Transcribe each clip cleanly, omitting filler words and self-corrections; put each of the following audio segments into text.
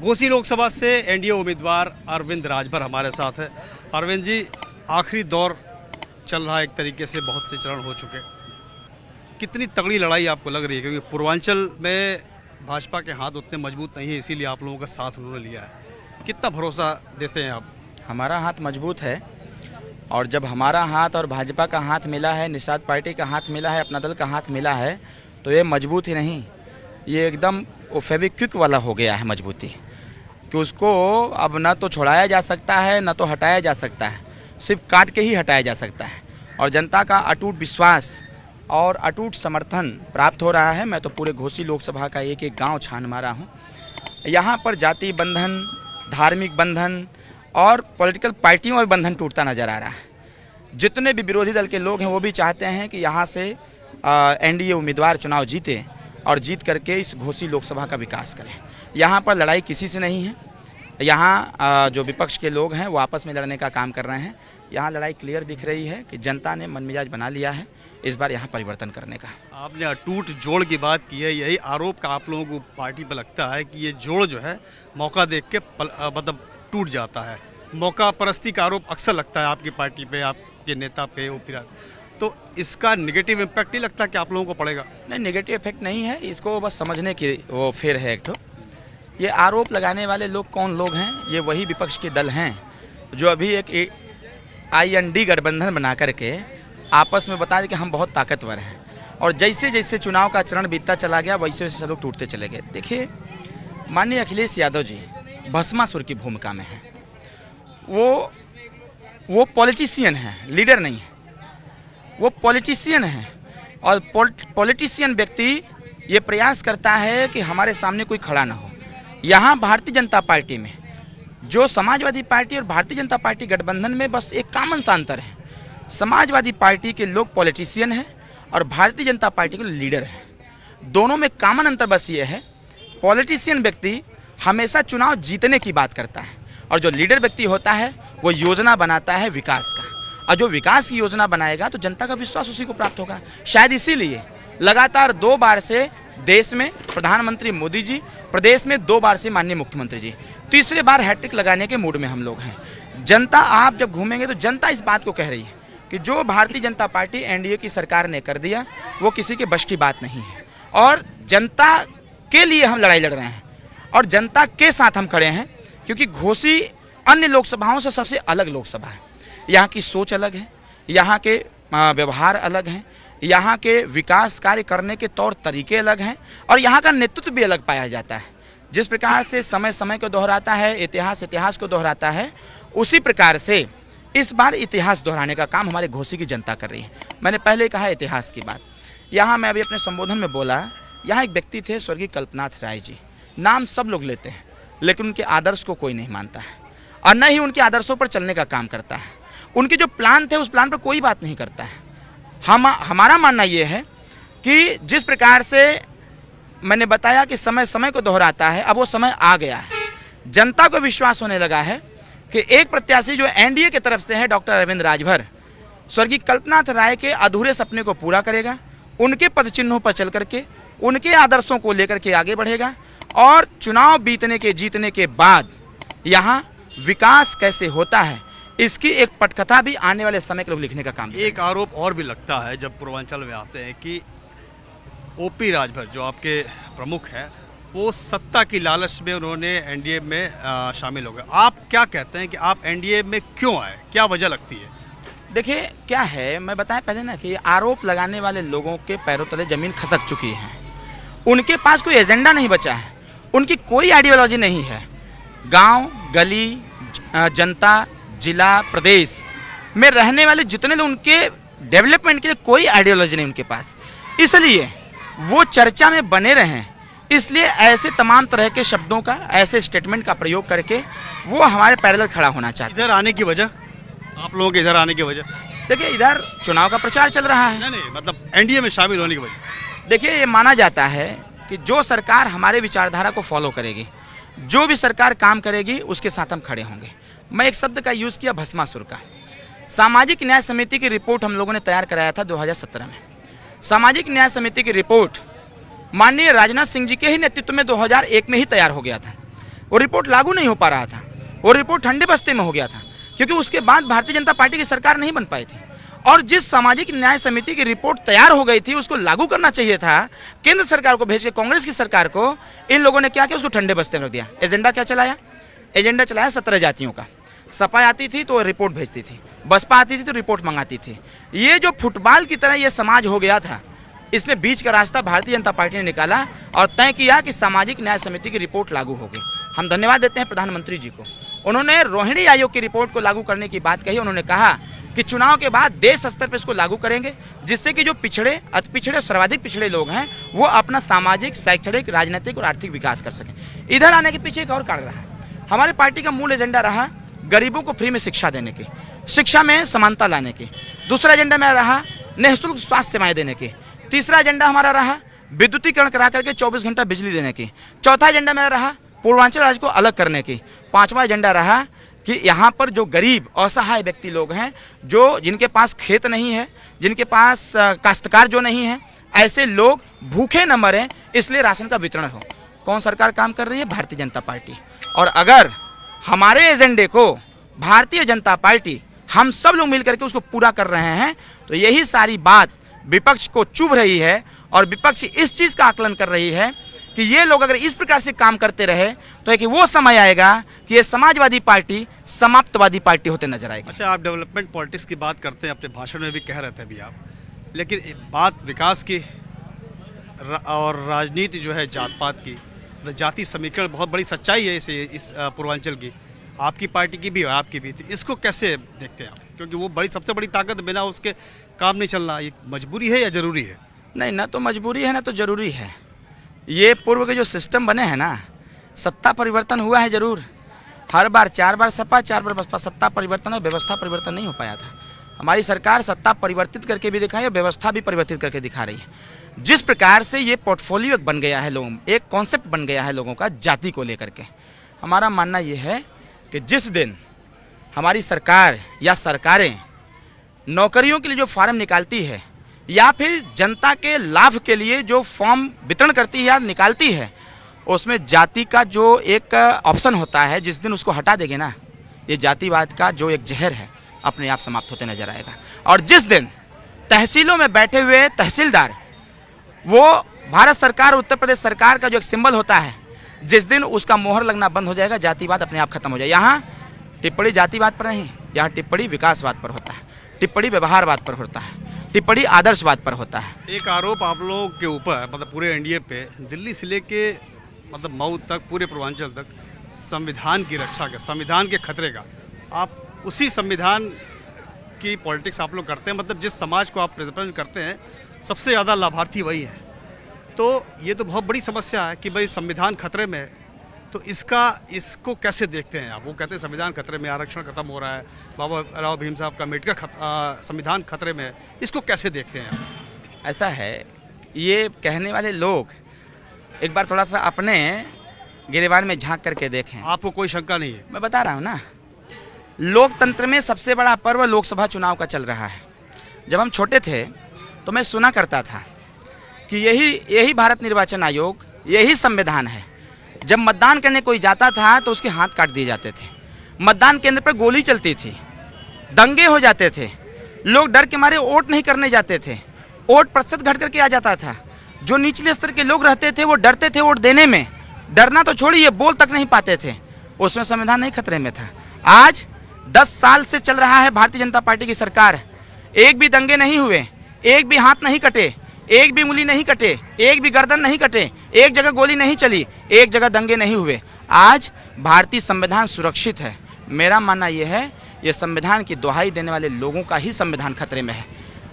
घोसी लोकसभा से एनडीए उम्मीदवार अरविंद राजभर हमारे साथ है। अरविंद जी, आखिरी दौर चल रहा है, एक तरीके से बहुत से चरण हो चुके। कितनी तगड़ी लड़ाई आपको लग रही है? क्योंकि पूर्वांचल में भाजपा के हाथ उतने मजबूत नहीं है, इसीलिए आप लोगों का साथ उन्होंने लिया है। कितना भरोसा देते हैं आप? हमारा हाथ मजबूत है, और जब हमारा हाथ और भाजपा का हाथ मिला है, निषाद पार्टी का हाथ मिला है, अपना दल का हाथ मिला है, तो ये मजबूत ही नहीं, ये एकदम वो फेविक्विक वाला हो गया है मजबूती, कि उसको अब ना तो छोड़ाया जा सकता है ना तो हटाया जा सकता है, सिर्फ काट के ही हटाया जा सकता है। और जनता का अटूट विश्वास और अटूट समर्थन प्राप्त हो रहा है। मैं तो पूरे घोसी लोकसभा का एक एक गांव छान मारा हूं। यहाँ पर जाति बंधन, धार्मिक बंधन और पॉलिटिकल पार्टियों का बंधन टूटता नज़र आ रहा है। जितने भी विरोधी दल के लोग हैं वो भी चाहते हैं कि यहाँ से एनडीए उम्मीदवार चुनाव जीते और जीत करके इस घोसी लोकसभा का विकास करें। यहाँ पर लड़ाई किसी से नहीं है। यहाँ जो विपक्ष के लोग हैं वो आपस में लड़ने का काम कर रहे हैं। यहाँ लड़ाई क्लियर दिख रही है कि जनता ने मन मिजाज बना लिया है इस बार यहाँ परिवर्तन करने का। आपने अटूट जोड़ की बात की है, यही आरोप का आप लोगों को पार्टी पर लगता है कि ये जोड़ जो है मौका देख के मतलब टूट जाता है। मौका परस्ती का आरोप अक्सर लगता है आपकी पार्टी पे, आपके नेता पे, ओपी। तो इसका नेगेटिव इम्पैक्ट नहीं लगता कि आप लोगों को पड़ेगा? नहीं, नेगेटिव इफेक्ट नहीं है, इसको बस समझने की वो फेर है एक तो। ये आरोप लगाने वाले लोग कौन लोग हैं? ये वही विपक्ष के दल हैं जो अभी एक IND गठबंधन बना करके आपस में बता दें कि हम बहुत ताकतवर हैं, और जैसे जैसे चुनाव का चरण बीतता चला गया वैसे वैसे सब लोग टूटते चले गए। देखिए, माननीय अखिलेश यादव जी भस्मासुर की भूमिका में हैं। वो पॉलिटिशियन हैं, लीडर नहीं है। वो पॉलिटिशियन है, और पॉलिटिशियन व्यक्ति ये प्रयास करता है कि हमारे सामने कोई खड़ा ना हो। यहाँ भारतीय जनता पार्टी में जो समाजवादी पार्टी और भारतीय जनता पार्टी गठबंधन में बस एक कॉमन सा अंतर है। समाजवादी पार्टी के लोग पॉलिटिशियन हैं और भारतीय जनता पार्टी के लीडर हैं। दोनों में कॉमन अंतर बस ये है, पॉलिटिशियन व्यक्ति हमेशा चुनाव जीतने की बात करता है, और जो लीडर व्यक्ति होता है वो योजना बनाता है विकास का, और जो विकास की योजना बनाएगा तो जनता का विश्वास उसी को प्राप्त होगा। शायद इसीलिए लगातार 2 बार से देश में प्रधानमंत्री मोदी जी, प्रदेश में 2 बार से माननीय मुख्यमंत्री जी, तीसरे बार हैट्रिक लगाने के मूड में हम लोग हैं। जनता, आप जब घूमेंगे तो जनता इस बात को कह रही है कि जो भारतीय जनता पार्टी एनडीए की सरकार ने कर दिया वो किसी के बश की बात नहीं है, और जनता के लिए हम लड़ाई लड़ रहे हैं और जनता के साथ हम खड़े हैं। क्योंकि घोसी अन्य लोकसभाओं से सबसे अलग लोकसभा है। यहाँ की सोच अलग है, यहाँ के व्यवहार अलग हैं, यहाँ के विकास कार्य करने के तौर तरीके अलग हैं, और यहाँ का नेतृत्व भी अलग पाया जाता है। जिस प्रकार से समय समय को दोहराता है, इतिहास इतिहास को दोहराता है, उसी प्रकार से इस बार इतिहास दोहराने का काम हमारे घोसी की जनता कर रही है। मैंने पहले कहा इतिहास की बात, यहाँ मैं अभी अपने संबोधन में बोला, यहाँ एक व्यक्ति थे स्वर्गीय कल्पनाथ राय जी। नाम सब लोग लेते हैं, लेकिन उनके आदर्श को कोई नहीं मानता है, और न ही उनके आदर्शों पर चलने का काम करता है। उनके जो प्लान थे उस प्लान पर कोई बात नहीं करता है। हमारा मानना ये है कि जिस प्रकार से मैंने बताया कि समय समय को दोहराता है, अब वो समय आ गया है। जनता को विश्वास होने लगा है कि एक प्रत्याशी जो एनडीए की तरफ से है, डॉक्टर अरविंद राजभर, स्वर्गीय कल्पनाथ राय के अधूरे सपने को पूरा करेगा, उनके पद चिन्हों पर चल करके उनके आदर्शों को लेकर के आगे बढ़ेगा, और चुनाव जीतने के बाद यहाँ विकास कैसे होता है इसकी एक पटकथा भी आने वाले समय के लोग लिखने का काम। एक आरोप और भी लगता है जब पूर्वांचल में आते हैं कि ओपी राजभर जो आपके प्रमुख हैं, वो सत्ता की लालच में उन्होंने एनडीए में शामिल हो गए। आप क्या कहते हैं कि आप एनडीए में क्यों आए, क्या वजह लगती है? देखिए क्या है, मैं बताया पहले ना कि आरोप लगाने वाले लोगों के पैरों तले जमीन खसक चुकी है। उनके पास कोई एजेंडा नहीं बचा है, उनकी कोई आइडियोलॉजी नहीं है। गांव गली, जनता, जिला, प्रदेश में रहने वाले जितने लोग, उनके डेवलपमेंट के लिए कोई आइडियोलॉजी नहीं उनके पास, इसलिए वो चर्चा में बने रहें। इसलिए ऐसे तमाम तरह के शब्दों का, ऐसे स्टेटमेंट का प्रयोग करके वो हमारे पैरेलल खड़ा होना चाहते हैं। इधर आने की वजह, आप लोगों के इधर आने की वजह? देखिए, इधर चुनाव का प्रचार चल रहा है। नहीं, मतलब एनडीए में शामिल होने की वजह। देखिए, ये माना जाता है कि जो सरकार हमारे विचारधारा को फॉलो करेगी, जो भी सरकार काम करेगी, उसके साथ हम खड़े होंगे। मैं एक शब्द का यूज़ किया, भस्मासुर का। सामाजिक न्याय समिति की रिपोर्ट हम लोगों ने तैयार कराया था 2017 में। सामाजिक न्याय समिति की रिपोर्ट माननीय राजनाथ सिंह जी के ही नेतृत्व में 2001 में ही तैयार हो गया था। वो रिपोर्ट लागू नहीं हो पा रहा था, वो रिपोर्ट ठंडे बस्ते में हो गया था, क्योंकि उसके बाद भारतीय जनता पार्टी की सरकार नहीं बन पाई थी। और जिस सामाजिक न्याय समिति की रिपोर्ट तैयार हो गई थी उसको लागू करना चाहिए था, केंद्र सरकार को भेज के कांग्रेस की सरकार को, इन लोगों ने क्या किया, उसको ठंडे बस्ते में रख दिया। एजेंडा क्या चलाया? एजेंडा चलाया 17 जातियों का। सपा आती थी तो रिपोर्ट भेजती थी, बसपा आती थी तो रिपोर्ट मंगाती थी। ये जो फुटबॉल की तरह ये समाज हो गया था, इसमें बीच का रास्ता भारतीय जनता पार्टी ने निकाला और तय किया कि सामाजिक न्याय समिति की रिपोर्ट लागू होगी। हम धन्यवाद देते हैं प्रधानमंत्री जी को, उन्होंने रोहिणी आयोग की रिपोर्ट को लागू करने की बात कही। उन्होंने कहा कि चुनाव के बाद देश स्तर पर इसको लागू करेंगे, जिससे कि जो पिछड़े, अति पिछड़े, सर्वाधिक पिछड़े लोग हैं वो अपना सामाजिक, शैक्षणिक, राजनीतिक और आर्थिक विकास कर सकें। इधर आने के पीछे एक और कारण रहा, हमारे पार्टी का मूल एजेंडा रहा गरीबों को फ्री में शिक्षा देने की, शिक्षा में समानता लाने की। दूसरा एजेंडा मेरा रहा निःशुल्क स्वास्थ्य सेवाएं देने की। तीसरा एजेंडा हमारा रहा विद्युतीकरण करा करके 24 घंटा बिजली देने की। चौथा एजेंडा मेरा रहा पूर्वांचल राज्य को अलग करने की। पांचवा एजेंडा रहा कि यहाँ पर जो गरीब असहाय व्यक्ति लोग हैं, जो जिनके पास खेत नहीं है, जिनके पास काश्तकार जो नहीं है, ऐसे लोग भूखे न मरें, इसलिए राशन का वितरण हो। कौन सरकार काम कर रही है? भारतीय जनता पार्टी। और अगर हमारे एजेंडे को भारतीय जनता पार्टी, हम सब लोग मिलकर के उसको पूरा कर रहे हैं, तो यही सारी बात विपक्ष को चुभ रही है और विपक्ष इस चीज़ का आकलन कर रही है कि ये लोग अगर इस प्रकार से काम करते रहे तो एक वो समय आएगा कि ये समाजवादी पार्टी समाप्तवादी पार्टी होते नजर आएगी। अच्छा, आप डेवलपमेंट पॉलिटिक्स की बात करते हैं, अपने भाषण में भी कह रहे थे अभी आप, लेकिन बात विकास की और राजनीति जो है जात पात की, जाति समीकरण बहुत बड़ी सच्चाई है इस पूर्वांचल की, आपकी पार्टी की भी और आपकी भी थी। इसको कैसे देखते हैं आप? क्योंकि वो बड़ी सबसे बड़ी ताकत, बिना उसके काम नहीं चलना, ये मजबूरी है या ज़रूरी है? नहीं, ना तो मजबूरी है ना तो ज़रूरी है। ये पूर्व के जो सिस्टम बने हैं ना, सत्ता परिवर्तन हुआ है ज़रूर, हर बार 4 बार सपा 4 बार बसपा, सत्ता परिवर्तन और व्यवस्था परिवर्तन नहीं हो पाया था। हमारी सरकार सत्ता परिवर्तित करके भी दिखाई और व्यवस्था भी परिवर्तित करके दिखा रही है। जिस प्रकार से ये पोर्टफोलियो बन गया है, लोगों एक कॉन्सेप्ट बन गया है लोगों का जाति को लेकर के, हमारा मानना ये है कि जिस दिन हमारी सरकार या सरकारें नौकरियों के लिए जो फार्म निकालती है या फिर जनता के लाभ के लिए जो फॉर्म वितरण करती है या निकालती है, उसमें जाति का जो एक ऑप्शन होता है, जिस दिन उसको हटा देंगे ना, ये जातिवाद का जो एक जहर है अपने आप समाप्त होते नजर आएगा। और जिस दिन तहसीलों में बैठे हुए तहसीलदार, वो भारत सरकार, उत्तर प्रदेश सरकार का जो एक सिंबल होता है, जिस दिन उसका मोहर लगना बंद हो जाएगा, जातिवाद अपने आप खत्म हो जाएगा। यहाँ टिप्पणी जातिवाद पर नहीं, यहाँ टिप्पणी विकासवाद पर होता है, टिप्पणी व्यवहारवाद पर होता है, टिप्पणी आदर्शवाद पर होता है। एक आरोप आप लोगों के ऊपर, मतलब पूरे एनडीए पे, दिल्ली से लेके मतलब मऊ तक, पूरे पूर्वांचल तक संविधान की रक्षा का, संविधान के खतरे का, आप उसी संविधान की पॉलिटिक्स आप लोग करते हैं। मतलब जिस समाज को आप रिप्रेजेंट करते हैं, सबसे ज़्यादा लाभार्थी वही है। तो ये तो बहुत बड़ी समस्या है कि भाई संविधान खतरे में है, तो इसको कैसे देखते हैं आप? वो कहते हैं संविधान खतरे में, आरक्षण खत्म हो रहा है, बाबा राव भीम साहब का अम्बेडकर संविधान खतरे में है, इसको कैसे देखते हैं आप? ऐसा है, ये कहने वाले लोग एक बार थोड़ा सा अपने गिरेबान में झांक करके देखें। आपको कोई शंका नहीं है? मैं बता रहा हूँ ना, लोकतंत्र में सबसे बड़ा पर्व लोकसभा चुनाव का चल रहा है। जब हम छोटे थे तो मैं सुना करता था कि यही भारत निर्वाचन आयोग, यही संविधान है। जब मतदान करने कोई जाता था तो उसके हाथ काट दिए जाते थे, मतदान केंद्र पर गोली चलती थी, दंगे हो जाते थे, लोग डर के मारे वोट नहीं करने जाते थे, वोट प्रतिशत घट करके आ जाता था। जो निचले स्तर के लोग रहते थे वो डरते थे वोट देने में, डरना तो छोड़िए, बोल तक नहीं पाते थे। उसमें संविधान नहीं खतरे में था। आज 10 साल से चल रहा है भारतीय जनता पार्टी की सरकार, एक भी दंगे नहीं हुए, एक भी हाथ नहीं कटे, एक भी उंगली नहीं कटे, एक भी गर्दन नहीं कटे, एक जगह गोली नहीं चली, एक जगह दंगे नहीं हुए। आज भारतीय संविधान सुरक्षित है। मेरा मानना यह है, ये संविधान की दुहाई देने वाले लोगों का ही संविधान खतरे में है।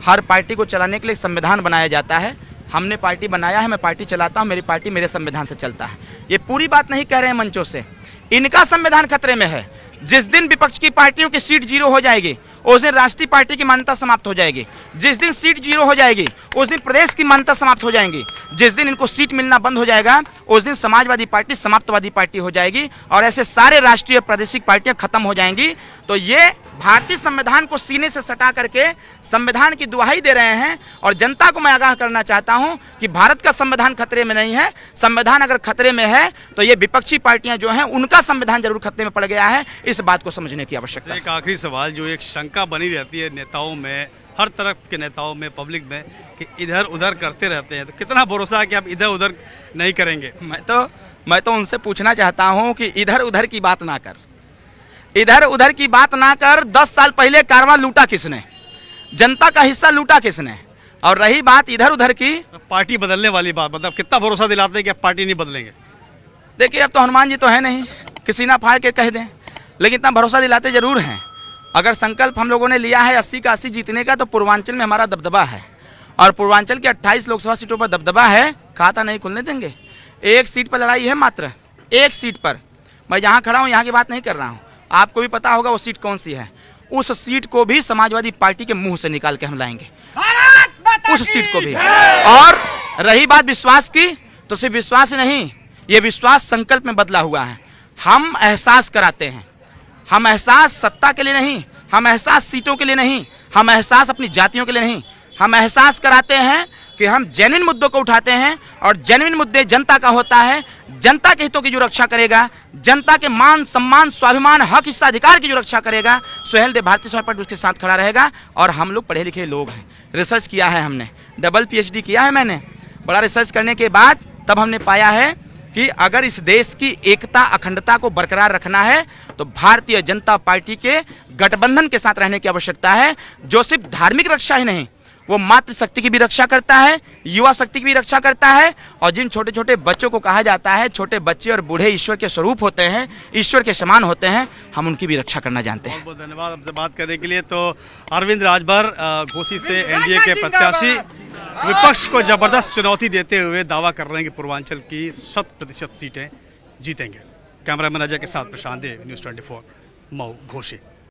हर पार्टी को चलाने के लिए संविधान बनाया जाता है। हमने पार्टी बनाया है, मैं पार्टी चलाता हूँ, मेरी पार्टी मेरे संविधान से चलता है। ये पूरी बात नहीं कह रहे हैं मंचों से, इनका संविधान खतरे में है। जिस दिन विपक्ष की पार्टियों की सीट 0 हो जाएगी, उस दिन राष्ट्रीय पार्टी की मान्यता समाप्त हो जाएगी। जिस दिन सीट 0 हो जाएगी, उस दिन प्रदेश की मान्यता समाप्त हो जाएगी। जिस दिन इनको सीट मिलना बंद हो जाएगा, उस दिन समाजवादी पार्टी समाप्तवादी पार्टी हो जाएगी और ऐसे सारे राष्ट्रीय प्रादेशिक पार्टियां खत्म हो जाएंगी। तो ये भारतीय संविधान को सीने से सटा करके संविधान की दुहाई दे रहे हैं और जनता को मैं आगाह करना चाहता हूं कि भारत का संविधान खतरे में नहीं है। संविधान अगर खतरे में है तो ये विपक्षी पार्टियां जो हैं उनका संविधान जरूर खतरे में पड़ गया है। इस बात को समझने की आवश्यकता है। एक आखिरी सवाल, जो एक शंका बनी रहती है नेताओं में, हर तरफ के नेताओं में, पब्लिक में, कि इधर उधर करते रहते हैं, तो कितना भरोसा है कि आप इधर उधर नहीं करेंगे? मैं तो उनसे पूछना चाहता हूं कि इधर उधर की बात ना कर, इधर उधर की बात ना कर। 10 साल पहले कारवां लूटा किसने? जनता का हिस्सा लूटा किसने? और रही बात इधर उधर की, पार्टी बदलने वाली बात, मतलब कितना भरोसा दिलाते हैं कि आप पार्टी नहीं बदलेंगे? देखिए, अब तो हनुमान जी तो है नहीं कि सीना फाड़ के कह दें, लेकिन इतना भरोसा दिलाते जरूर हैं। अगर संकल्प हम लोगों ने लिया है 80 का 80 जीतने का, तो पूर्वांचल में हमारा दबदबा है और पूर्वांचल की 28 लोकसभा सीटों पर दबदबा है। खाता नहीं खुलने देंगे। एक सीट पर लड़ाई है, मात्र एक सीट पर। मैं जहाँ खड़ा हूँ यहाँ की बात नहीं कर रहा हूँ, आपको भी पता होगा वो सीट कौन सी है। उस सीट को भी समाजवादी पार्टी के मुंह से निकाल के हम लाएंगे, उस सीट को भी। और रही बात विश्वास की, तो सिर्फ विश्वास ही नहीं, ये विश्वास संकल्प में बदला हुआ है। हम एहसास कराते हैं, हम एहसास सत्ता के लिए नहीं, हम एहसास सीटों के लिए नहीं, हम एहसास अपनी जातियों के लिए नहीं, हम एहसास कराते हैं कि हम जेन्युइन मुद्दों को उठाते हैं और जेन्युइन मुद्दे जनता का होता है। जनता के हितों की जो रक्षा करेगा, जनता के मान सम्मान स्वाभिमान हक हिस्सा अधिकार की जो रक्षा करेगा, सुहेल देव भारतीय समाज पार्टी उसके साथ खड़ा रहेगा। और हम लोग पढ़े लिखे लोग हैं, रिसर्च किया है हमने, डबल PhD किया है मैंने। बड़ा रिसर्च करने के बाद तब हमने पाया है कि अगर इस देश की एकता अखंडता को बरकरार रखना है तो भारतीय जनता पार्टी के गठबंधन के साथ रहने की आवश्यकता है, जो सिर्फ धार्मिक रक्षा ही नहीं, वो मातृ शक्ति की भी रक्षा करता है, युवा शक्ति की भी रक्षा करता है। और जिन छोटे छोटे बच्चों को कहा जाता है छोटे बच्चे और बूढ़े ईश्वर के स्वरूप होते हैं, ईश्वर के समान होते हैं, हम उनकी भी रक्षा करना जानते हैं। बहुत बहुत धन्यवाद हमसे बात करने के लिए। तो अरविंद राजभर घोसी से NDA के प्रत्याशी विपक्ष को जबरदस्त चुनौती देते हुए दावा कर रहे हैं कि पूर्वांचल की 100% सीटें जीतेंगे। कैमरामैन अजय के साथ प्रशांत देव, न्यूज़ 24 मऊ, घोसी।